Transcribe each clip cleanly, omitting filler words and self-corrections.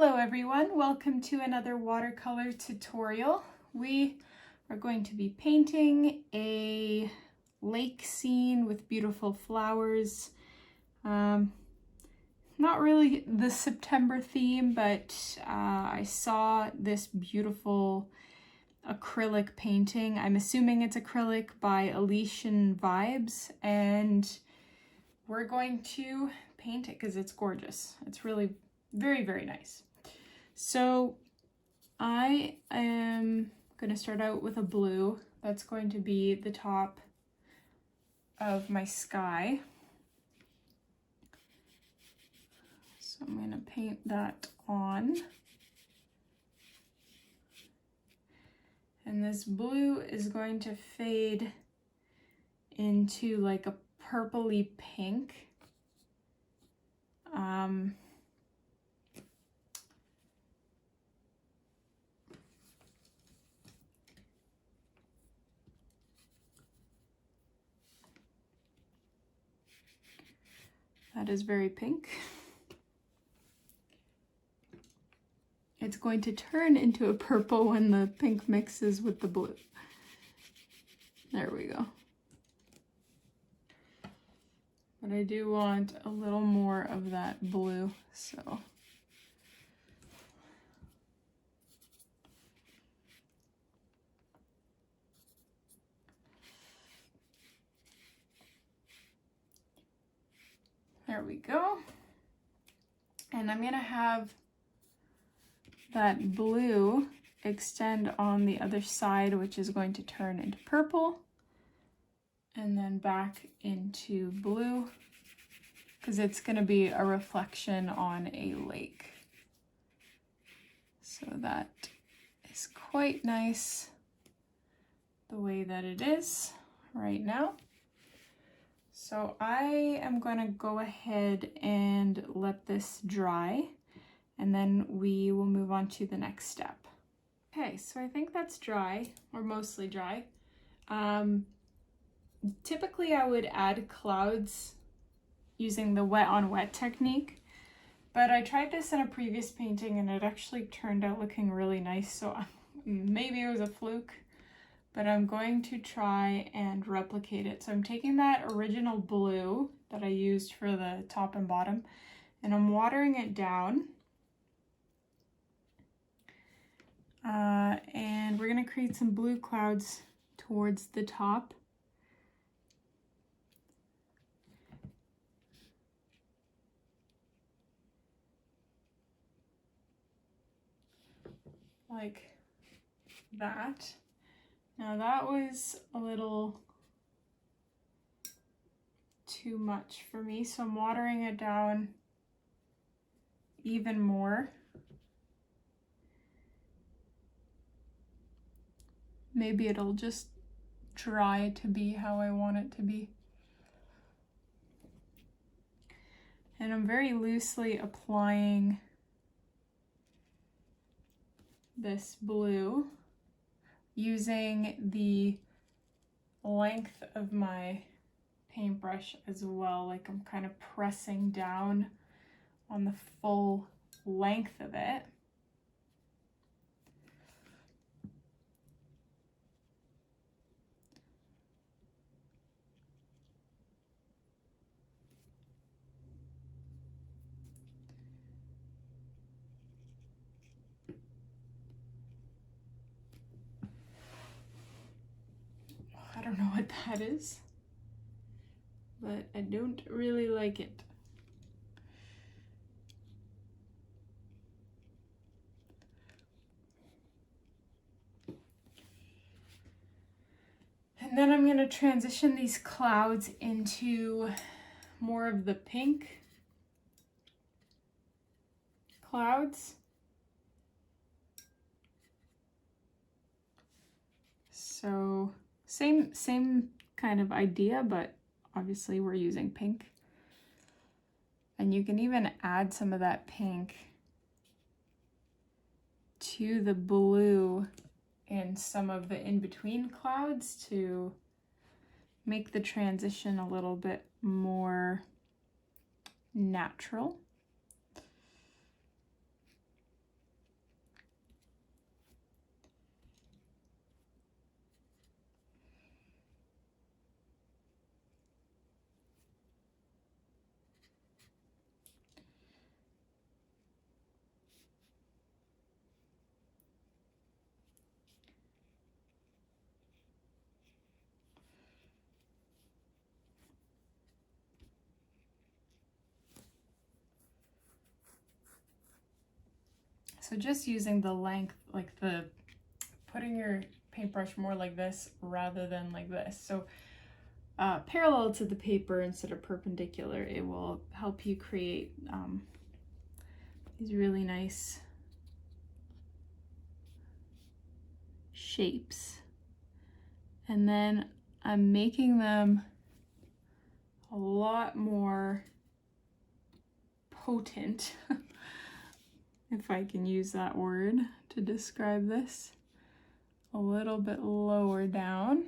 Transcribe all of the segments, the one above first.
Hello everyone, welcome to another watercolor tutorial. We are going to be painting a lake scene with beautiful flowers. Not really the September theme, but I saw this beautiful acrylic painting. I'm assuming it's acrylic by Elysian.vibes, and we're going to paint it because it's gorgeous. It's really very, very nice. So I am going to start out with a blue. That's going to be the top of my sky. So I'm going to paint that on. And this blue is going to fade into like a purpley pink. That is very pink. It's going to turn into a purple when the pink mixes with the blue. There we go. But I do want a little more of that blue, so. There we go. And I'm gonna have that blue extend on the other side, which is going to turn into purple and then back into blue because it's going to be a reflection on a lake. So that is quite nice the way that it is right now. So I am going to go ahead and let this dry, and then we will move on to the next step. Okay, so I think that's dry, or mostly dry. Typically I would add clouds using the wet on wet technique, but I tried this in a previous painting and it actually turned out looking really nice, so maybe it was a fluke, but I'm going to try and replicate it. So I'm taking that original blue that I used for the top and bottom, and I'm watering it down. And we're going to create some blue clouds towards the top. Like that. Now that was a little too much for me, so I'm watering it down even more. Maybe it'll just dry to be how I want it to be. And I'm very loosely applying this blue using the length of my paintbrush as well. Like I'm kind of pressing down on the full length of it. I don't know what that is, but I don't really like it. And then I'm going to transition these clouds into more of the pink clouds. So same kind of idea, but obviously we're using pink. And you can even add some of that pink to the blue in some of the in-between clouds to make the transition a little bit more natural. So just using the length, like putting your paintbrush more like this rather than like this. So parallel to the paper instead of perpendicular, it will help you create these really nice shapes. And then I'm making them a lot more potent, if I can use that word to describe this, a little bit lower down.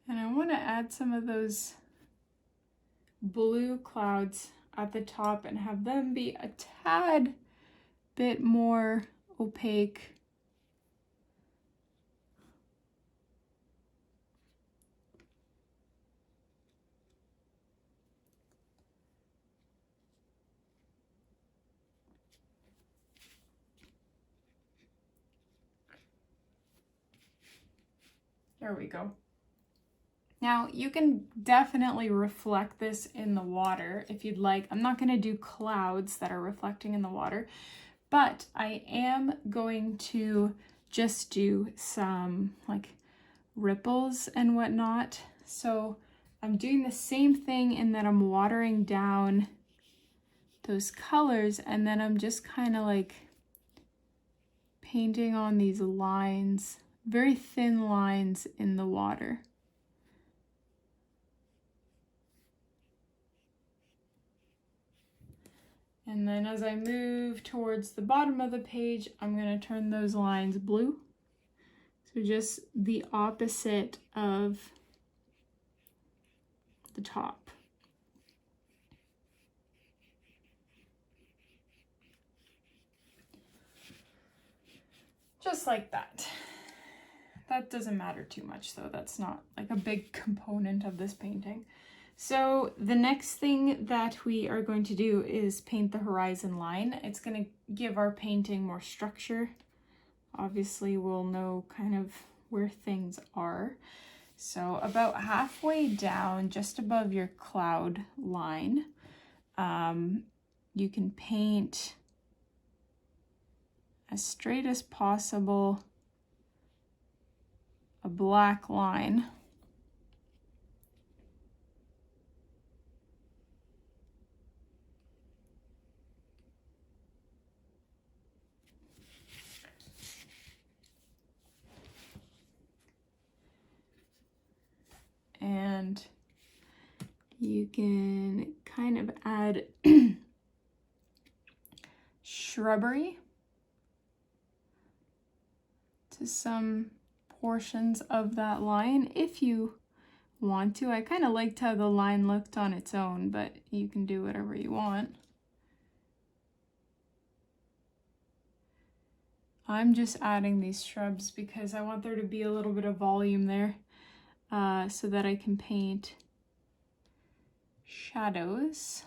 And I want to add some of those blue clouds at the top and have them be a tad bit more opaque. There we go. Now you can definitely reflect this in the water if you'd like. I'm not going to do clouds that are reflecting in the water, but I am going to just do some like ripples and whatnot. So I'm doing the same thing in that I'm watering down those colors, and then I'm just kind of like painting on these lines, very thin lines in the water. And then as I move towards the bottom of the page, I'm going to turn those lines blue. So just the opposite of the top. Just like that. That doesn't matter too much though. That's not like a big component of this painting. So the next thing that we are going to do is paint the horizon line. It's going to give our painting more structure. Obviously we'll know kind of where things are. So about halfway down, just above your cloud line, you can paint as straight as possible a black line. And you can kind of add shrubbery to some portions of that line if you want to. I kind of liked how the line looked on its own, but you can do whatever you want. I'm just adding these shrubs because I want there to be a little bit of volume there, so that I can paint shadows.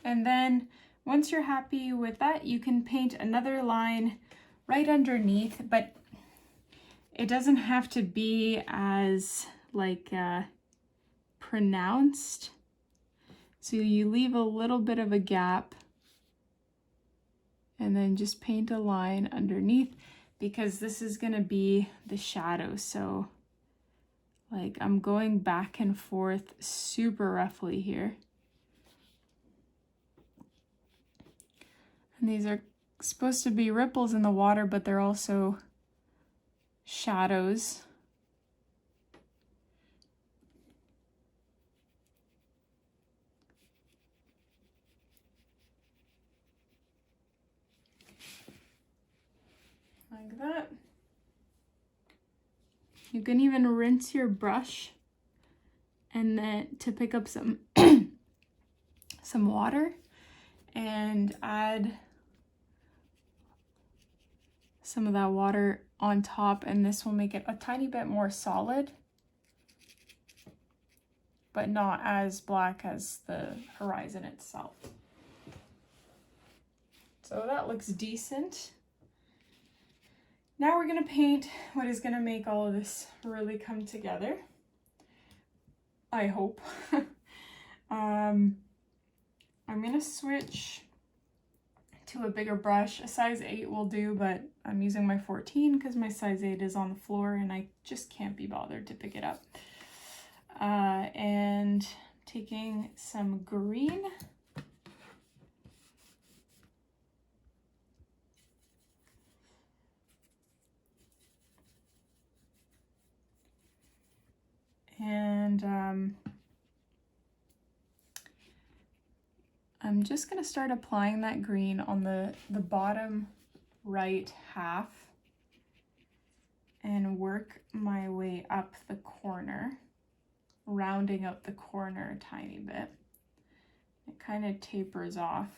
And then once you're happy with that, you can paint another line right underneath, but It doesn't have to be as like pronounced. So you leave a little bit of a gap and then just paint a line underneath, because this is gonna be the shadow. So like I'm going back and forth super roughly here. And these are supposed to be ripples in the water, but they're also shadows. Like that. You can even rinse your brush and then to pick up some some water and add some of that water on top, and this will make it a tiny bit more solid, but not as black as the horizon itself. So that looks decent. Now we're gonna paint what is gonna make all of this really come together, I hope. I'm gonna switch to a bigger brush. A size 8 will do, but I'm using my 14 because my size 8 is on the floor and I just can't be bothered to pick it up. And taking some green. And I'm just gonna start applying that green on the bottom right half and work my way up the corner, rounding out the corner a tiny bit. It kind of tapers off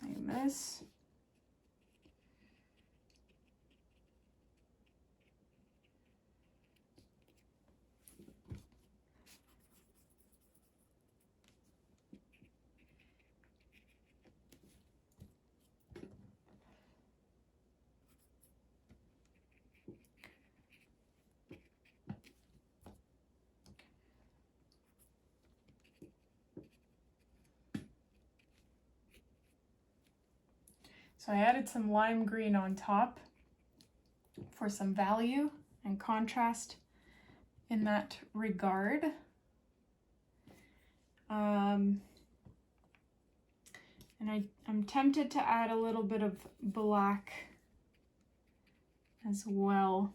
like this. So I added some lime green on top for some value and contrast in that regard. And I'm tempted to add a little bit of black as well.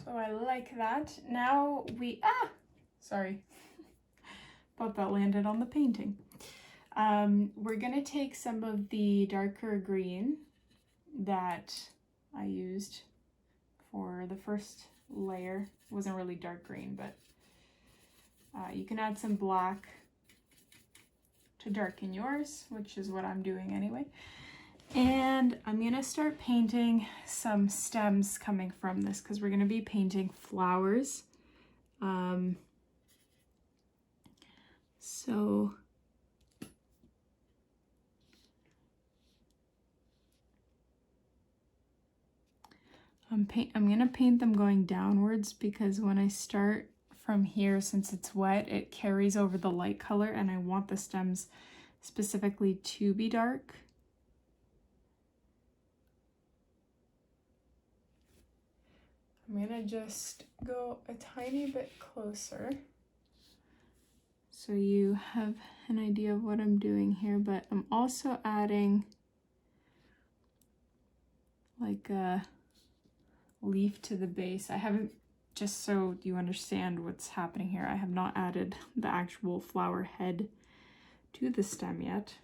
So I like that. Now sorry, thought that landed on the painting. We're gonna take some of the darker green that I used for the first layer. It wasn't really dark green, but you can add some black to darken yours, which is what I'm doing anyway. And I'm gonna start painting some stems coming from this because we're gonna be painting flowers. So I'm gonna paint them going downwards because when I start from here, since it's wet, it carries over the light color and I want the stems specifically to be dark. I'm gonna just go a tiny bit closer so you have an idea of what I'm doing here, but I'm also adding like a leaf to the base. I haven't, just so you understand what's happening here, I have not added the actual flower head to the stem yet.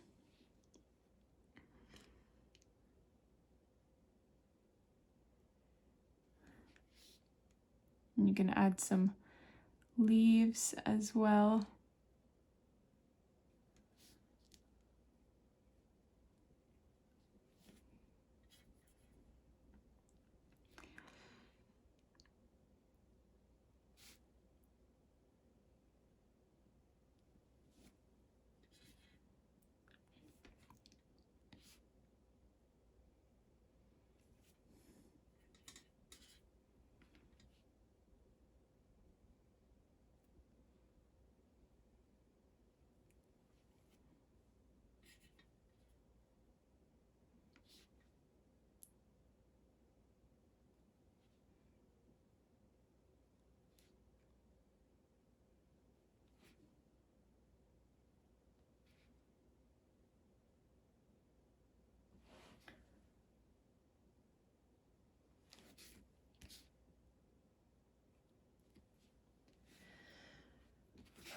And you can add some leaves as well.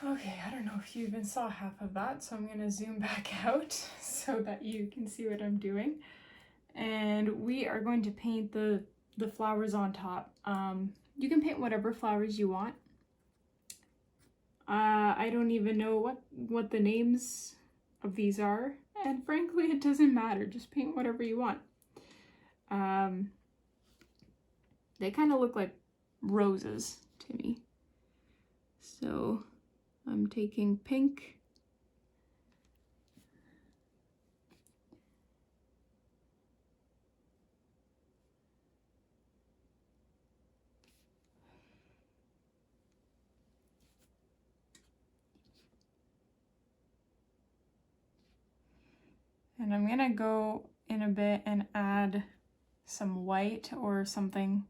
Okay, I don't know if you even saw half of that, so I'm going to zoom back out so that you can see what I'm doing. And we are going to paint the flowers on top. You can paint whatever flowers you want. I don't even know what the names of these are, and frankly it doesn't matter, just paint whatever you want. They kind of look like roses to me, so I'm taking pink. And I'm gonna go in a bit and add some white or something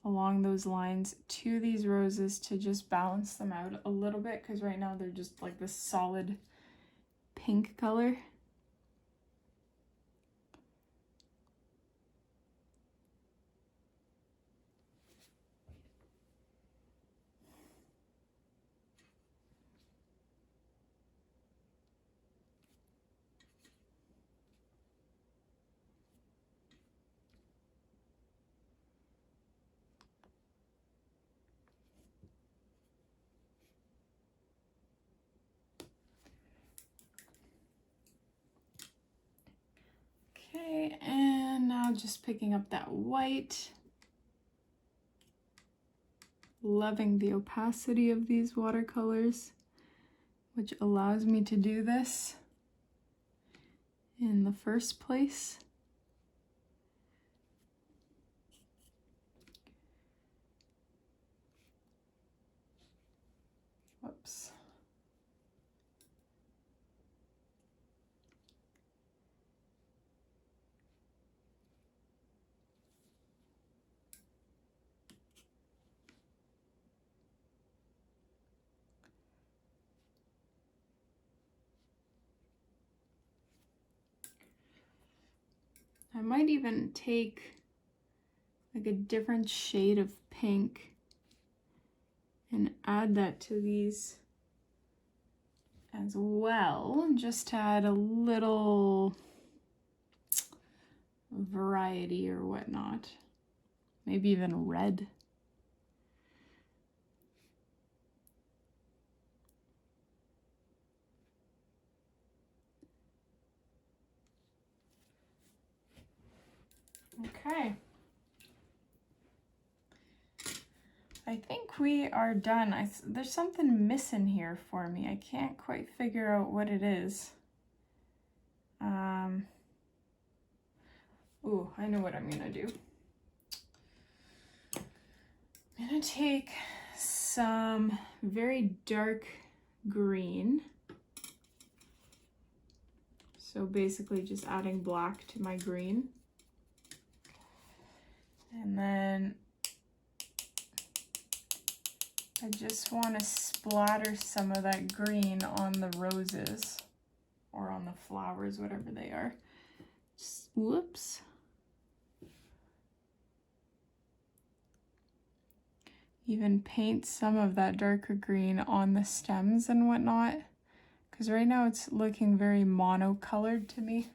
along those lines to these roses to just balance them out a little bit, because right now they're just like this solid pink color. Okay, and now just picking up that white. Loving the opacity of these watercolors, which allows me to do this in the first place. Whoops. I might even take like a different shade of pink and add that to these as well, just to add a little variety or whatnot. Maybe even red. Okay. I think we are done. There's something missing here for me. I can't quite figure out what it is. Ooh, I know what I'm gonna do. I'm gonna take some very dark green. So basically just adding black to my green. And then I just want to splatter some of that green on the roses or on the flowers, whatever they are. Just, whoops. Even paint some of that darker green on the stems and whatnot, because right now it's looking very monocolored to me.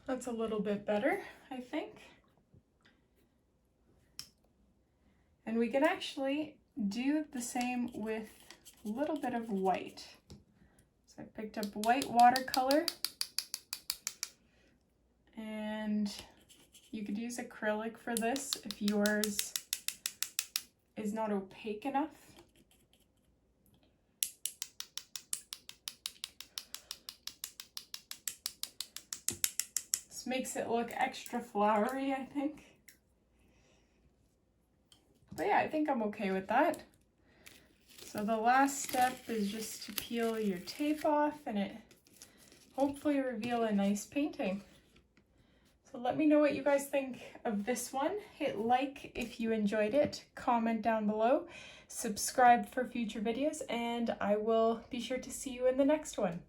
That's a little bit better, I think. And we can actually do the same with a little bit of white. So I picked up white watercolor, and you could use acrylic for this if yours is not opaque enough. This makes it look extra flowery, I think. But yeah, I think I'm okay with that. So the last step is just to peel your tape off and it hopefully reveal a nice painting. So let me know what you guys think of this one. Hit like if you enjoyed it, comment down below, subscribe for future videos, and I will be sure to see you in the next one.